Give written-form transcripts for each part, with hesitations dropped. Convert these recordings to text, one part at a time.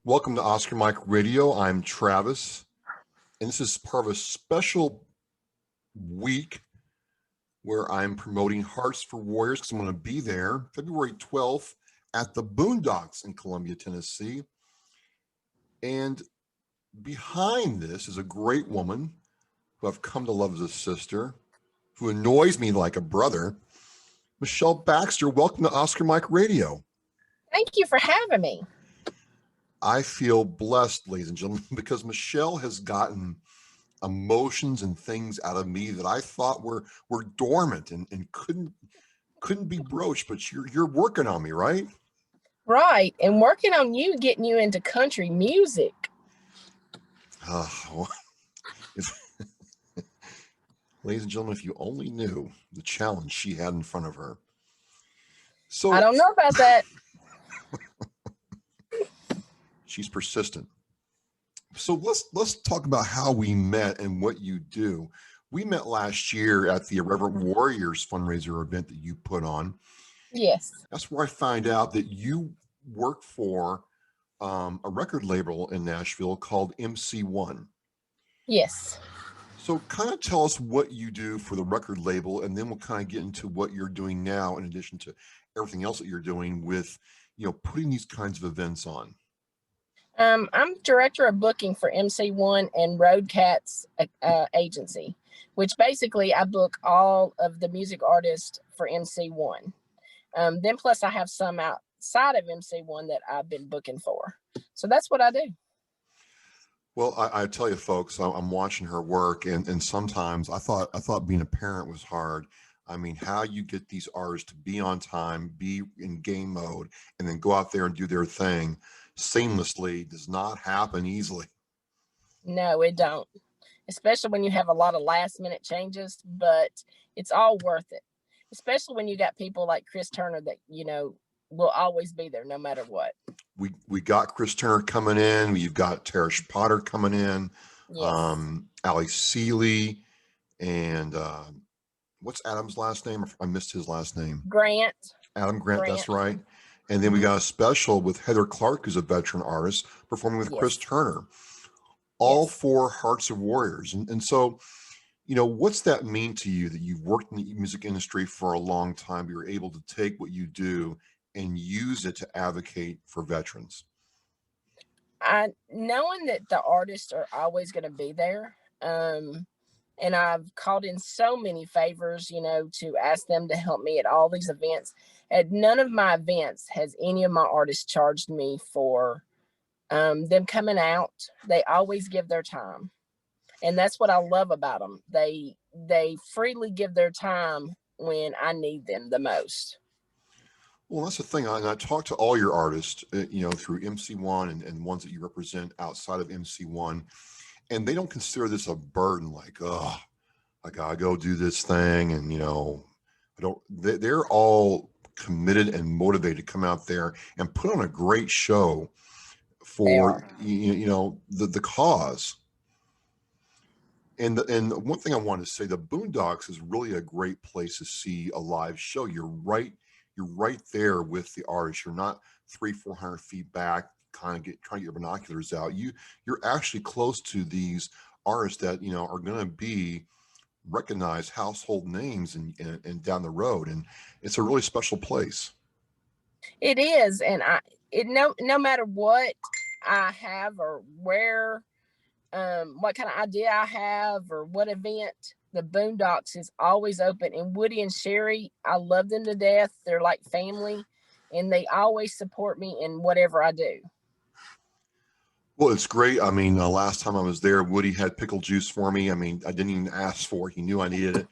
Welcome to Oscar Mike Radio. I'm Travis, and this is part of a special week where I'm promoting Hearts for Warriors because I'm going to be there February 12th at the Boondox in Columbia, Tennessee. And behind this is a great woman who I've come to love as a sister, who annoys me like a brother, Michelle Baxter. Welcome to Oscar Mike Radio. Thank you for having me. I feel blessed, ladies and gentlemen, because Michelle has gotten emotions and things out of me that I thought were dormant and couldn't be broached. But you're working on me, right? Right, and working on you, getting you into country music. Ladies and gentlemen, if you only knew the challenge she had in front of her. So I don't know about that. She's persistent. So let's talk about how we met and what you do. We met last year at the Irreverent Warriors fundraiser event that you put on. Yes. That's where I find out that you work for a record label in Nashville called MC1. Yes. So kind of tell us what you do for the record label, and then we'll kind of get into what you're doing now in addition to everything else that you're doing with, putting these kinds of events on. I'm director of booking for MC1 and Katz agency, which basically I book all of the music artists for MC1. Then plus I have some outside of MC1 that I've been booking for. So that's what I do. Well, I tell you, folks, I'm watching her work, and sometimes I thought being a parent was hard. I mean, how you get these artists to be on time, be in game mode, and then go out there and do their thing seamlessly does not happen easily. No, it don't. Especially when you have a lot of last minute changes, but it's all worth it. Especially when you got people like Chris Turner that, will always be there no matter what. We got Chris Turner coming in. You've got Tarish Potter coming in. Yes. Ali Seeley, and what's Adam's last name? I missed his last name. Grant. Adam Grant. That's right. And then we got a special with Heather Clark, who's a veteran artist, performing with Chris Turner, all for Hearts of Warriors. And so, what's that mean to you that you've worked in the music industry for a long time, you're able to take what you do and use it to advocate for veterans? Knowing that the artists are always going to be there. And I've called in so many favors, to ask them to help me at all these events. At none of my events has any of my artists charged me for them coming out. They always give their time. And that's what I love about them. They freely give their time when I need them the most. Well, that's the thing. I talk to all your artists, through MC1 and ones that you represent outside of MC1. And they don't consider this a burden, like, oh, I gotta go do this thing. And, they're all committed and motivated to come out there and put on a great show for, the cause. And one thing I want to say, the Boondox is really a great place to see a live show. You're right there with the artist. You're not 300-400 feet back, kind of trying to get your binoculars out. You're actually close to these artists that are going to be recognized household names and down the road, and it's a really special place. It is, and no matter what I have or where, what kind of idea I have or what event, the Boondox is always open. And Woody and Sherry, I love them to death. They're like family, and they always support me in whatever I do. Well, it's great. I mean, last time I was there, Woody had pickle juice for me. I mean, I didn't even ask for it. He knew I needed it.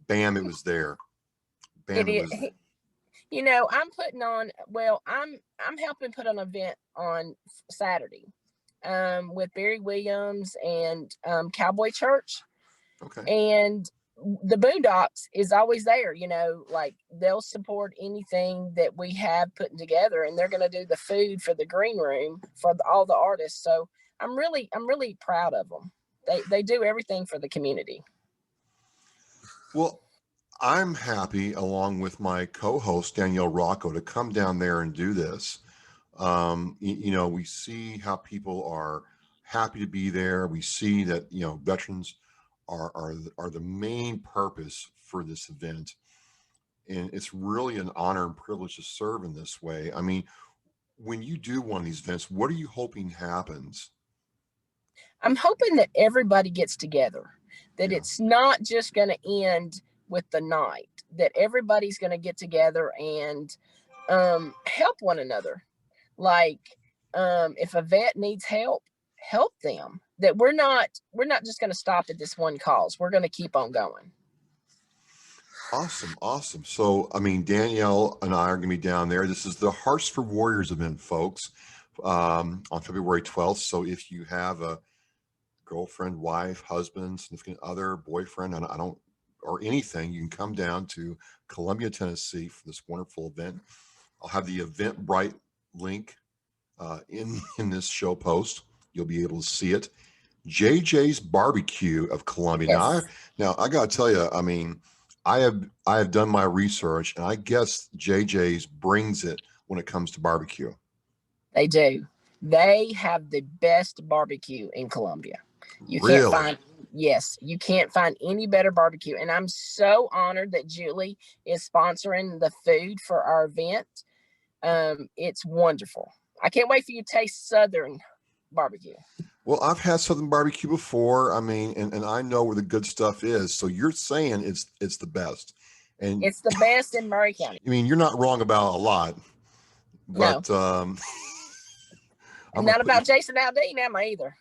Bam, it was there. Bam, it was there. I'm putting on, I'm helping put an event on Saturday with Barry Williams and Cowboy Church. Okay. And the Boondox is always there, like they'll support anything that we have putting together, and they're going to do the food for the green room for all the artists. So I'm really proud of them. They do everything for the community. Well, I'm happy, along with my co-host Danielle Rocco, to come down there and do this. We see how people are happy to be there. We see that, veterans are the main purpose for this event. And it's really an honor and privilege to serve in this way. I mean, when you do one of these events, what are you hoping happens? I'm hoping that everybody gets together, that it's not just going to end with the night, that everybody's going to get together and help one another. Like, if a vet needs help, help them. That we're not just going to stop at this one cause. We're going to keep on going. Awesome. So, I mean, Danielle and I are going to be down there. This is the Hearts for Warriors event, folks, on February 12th. So if you have a girlfriend, wife, husband, significant other, boyfriend, I don't, or anything, you can come down to Columbia, Tennessee for this wonderful event. I'll have the Eventbrite link in this show post. You'll be able to see it. JJ's Barbecue of Columbia. Yes. Now I got to tell you, I mean, I have done my research, and I guess JJ's brings it when it comes to barbecue. They do. They have the best barbecue in Columbia. You really? You can't find any better barbecue. And I'm so honored that Julie is sponsoring the food for our event. It's wonderful. I can't wait for you to taste Southern barbecue. Well, I've had Southern barbecue before. I mean, and I know where the good stuff is. So you're saying it's the best. And it's the best in Murray County. I mean, you're not wrong about a lot. But no. I'm not about Jason Aldean, am I either?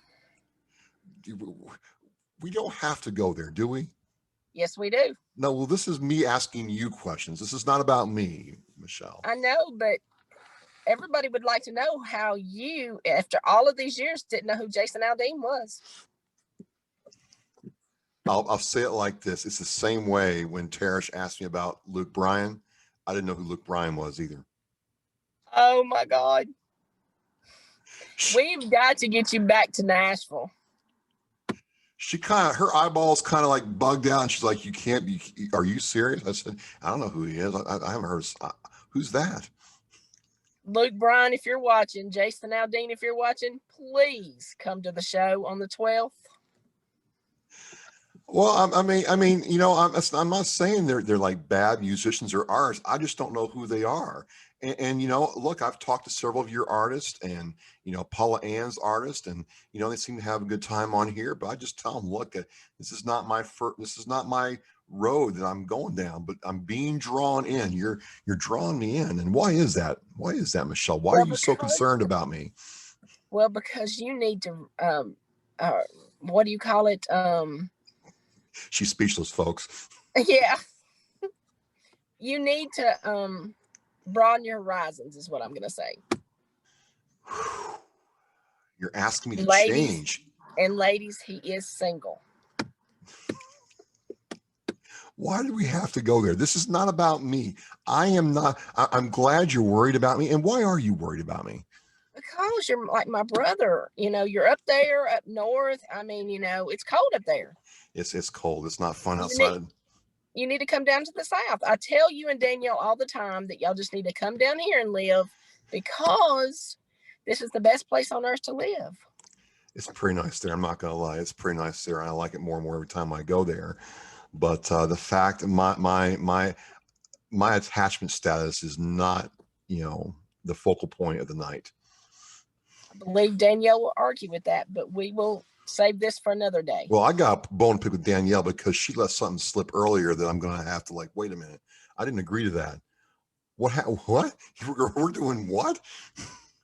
We don't have to go there, do we? Yes, we do. No, well, this is me asking you questions. This is not about me, Michelle. I know, but everybody would like to know how you, after all of these years, didn't know who Jason Aldean was. I'll say it like this. It's the same way when Tarish asked me about Luke Bryan. I didn't know who Luke Bryan was either. Oh, my God. We've got to get you back to Nashville. She her eyeballs kind of like bugged out. And she's like, you can't be, are you serious? I said, I don't know who he is. I haven't heard. Who's that? Luke Bryan, if you're watching, Jason Aldean, if you're watching, please come to the show on the 12th. Well, I mean, I'm not saying they're like bad musicians or artists. I just don't know who they are. And look, I've talked to several of your artists, and Paula Ann's artist, and they seem to have a good time on here. But I just tell them, look, this is not my road that I'm going down, but I'm being drawn in. You're drawing me in. And why is that? Why is that, Michelle? Why are you so concerned about me? Well, because you need to what do you call it? She's speechless, folks. Yeah. You need to broaden your horizons is what I'm gonna say. You're asking me to change. And ladies, he is single. Why do we have to go there? This is not about me. I'm glad you're worried about me. And why are you worried about me? Because you're like my brother. You're up there, up north. I mean, it's cold up there. It's cold. It's not fun outside. You need to come down to the South. I tell you and Danielle all the time that y'all just need to come down here and live, because this is the best place on earth to live. It's pretty nice there. I'm not going to lie. It's pretty nice there. And I like it more and more every time I go there. But the fact my attachment status is not, the focal point of the night. I believe Danielle will argue with that, but we will save this for another day. Well, I got a bone to pick with Danielle because she let something slip earlier that I'm going to have to wait a minute. I didn't agree to that. What? We're doing what?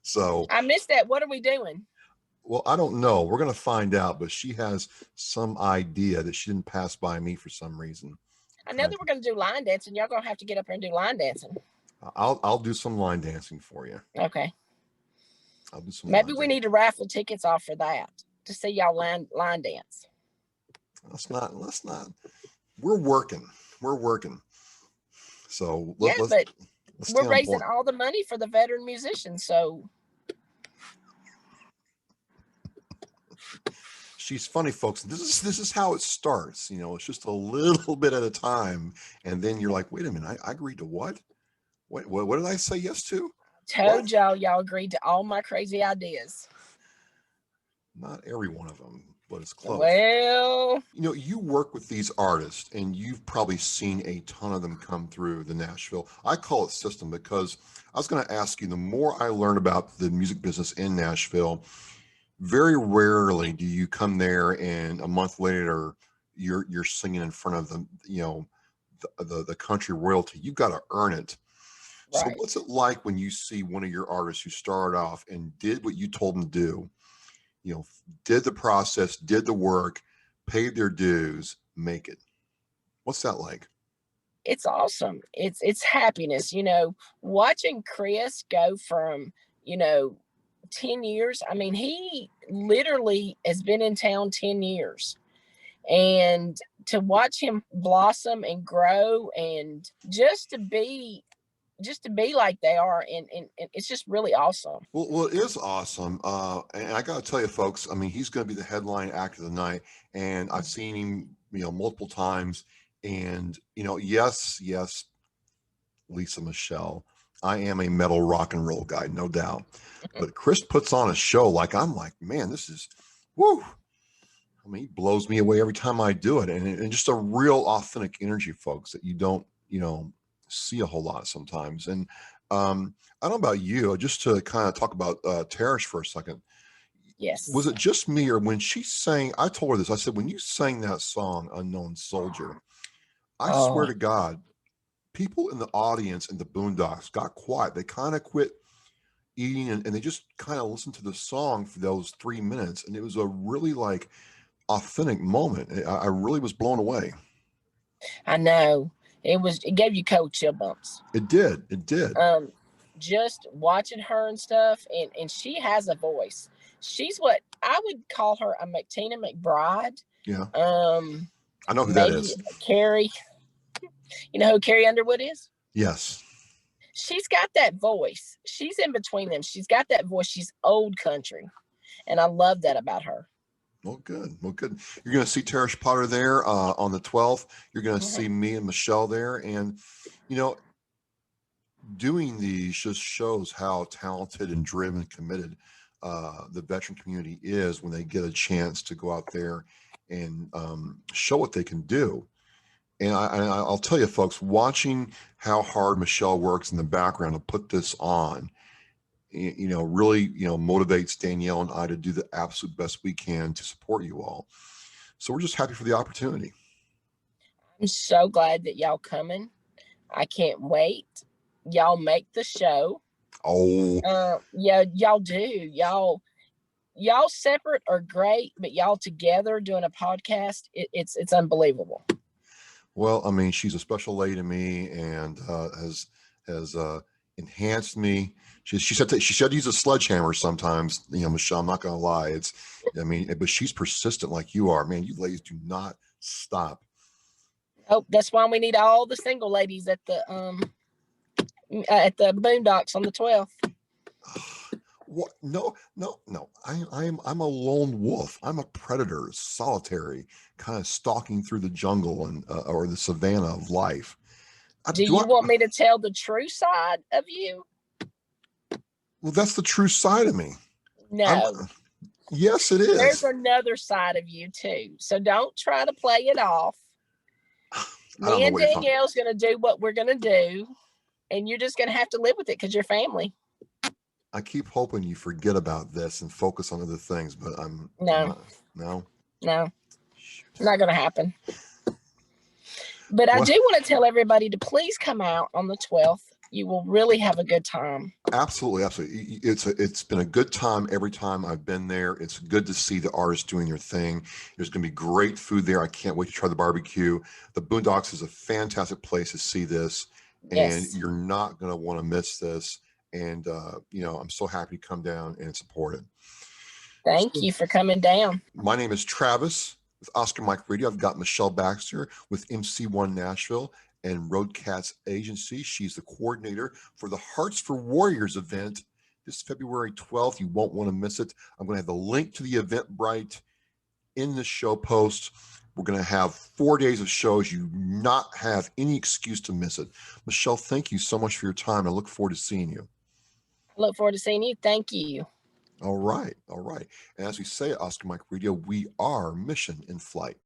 So I missed that. What are we doing? Well, I don't know. We're going to find out, but she has some idea that she didn't pass by me for some reason. I know that we're going to do line dancing. Y'all going to have to get up here and do line dancing. I'll do some line dancing for you. Okay. I'll do some. Maybe we need to raffle tickets off for that to see y'all line dance. Let's not. We're working. So let's we're raising all the money for the veteran musicians. So she's funny, folks. This is how it starts. It's just a little bit at a time, and then you're like, wait a minute, I agreed to what? What did I say yes to? Told y'all agreed to all my crazy ideas. Not every one of them, but it's close. Well, You know, you work with these artists and you've probably seen a ton of them come through the Nashville. I call it system because I was going to ask you, the more I learn about the music business in Nashville, very rarely do you come there and a month later you're singing in front of the, you know, the country royalty. You've got to earn it. So right. what's it like when you see one of your artists who started off and did what you told them to do, you know, did the process, did the work, paid their dues, make it? What's that like? It's awesome. It's happiness, you know, watching Chris go from, you know, 10 years. I mean, he literally has been in town 10 years. And to watch him blossom and grow and just to be like they are, and it's just really awesome. Well, it is awesome. And I got to tell you, folks, I mean, he's going to be the headline act of the night. And I've seen him, you know, multiple times. And, you know, yes, Lisa Michelle, I am a metal rock and roll guy, no doubt. But Chris puts on a show like, I'm like, man, this is, woo. I mean, he blows me away every time I do it. And just a real authentic energy, folks, that you don't, you know, see a whole lot sometimes. And I don't know about you, just to kind of talk about Tarish for a second. Yes. Was it just me, or when she sang, I told her this, I said, when you sang that song, Unknown Soldier, I swear to God, people in the audience in the Boondocks got quiet. They kind of quit eating and they just kind of listened to the song for those 3 minutes. And it was a really like authentic moment. I really was blown away. I know. It gave you cold chill bumps. It did. It did. Just watching her and stuff, and she has a voice. She's what I would call her a Tina McBride. Yeah. I know who that Maybe is. Carrie. You know who Carrie Underwood is? Yes. She's got that voice. She's in between them. She's got that voice. She's old country. And I love that about her. Well, good. Well, good. You're going to see Tarish Potter there on the 12th. You're going to see me and Michelle there. And, you know, doing these just shows how talented and driven and committed the veteran community is when they get a chance to go out there and show what they can do. And I'll tell you, folks, watching how hard Michelle works in the background to put this on, you know, really, you know, motivates Danielle and I to do the absolute best we can to support you all. So we're just happy for the opportunity. I'm so glad that y'all coming. I can't wait. Y'all make the show. Oh, yeah, y'all do. Y'all separate are great, but y'all together doing a podcast, it's unbelievable. Well, I mean, she's a special lady to me and has enhanced me. She said to use a sledgehammer sometimes. You know, Michelle, I'm not going to lie. I mean, but she's persistent like you are. Man, you ladies do not stop. Oh, that's why we need all the single ladies at the Boondox on the 12th. What? No. I'm a lone wolf. I'm a predator, solitary, kind of stalking through the jungle and or the savannah of life. Do you want me to tell the true side of you? Well, that's the true side of me. No. Yes, it is. There's another side of you too. So don't try to play it off. Me and Danielle's going to do what we're going to do, and you're just going to have to live with it because you're family. I keep hoping you forget about this and focus on other things, but no, not going to happen. But I do want to tell everybody to please come out on the 12th. You will really have a good time. Absolutely. It's been a good time every time I've been there. It's good to see the artists doing their thing. There's going to be great food there. I can't wait to try the barbecue. The Boondocks is a fantastic place to see this, and you're not going to want to miss this. And you know, I'm so happy to come down and support it. Thank you for coming down. My name is Travis with Oscar Mike Radio. I've got Michelle Baxter with MC1 Nashville and Road Katz Agency. She's the coordinator for the Hearts for Warriors event this February 12th. You won't want to miss it. I'm going to have the link to the Eventbrite in the show post. We're going to have 4 days of shows. You not have any excuse to miss it. Michelle, thank you so much for your time. I look forward to seeing you. I look forward to seeing you. Thank you. All right. All right. And as we say at Oscar Mike Radio, we are mission in flight.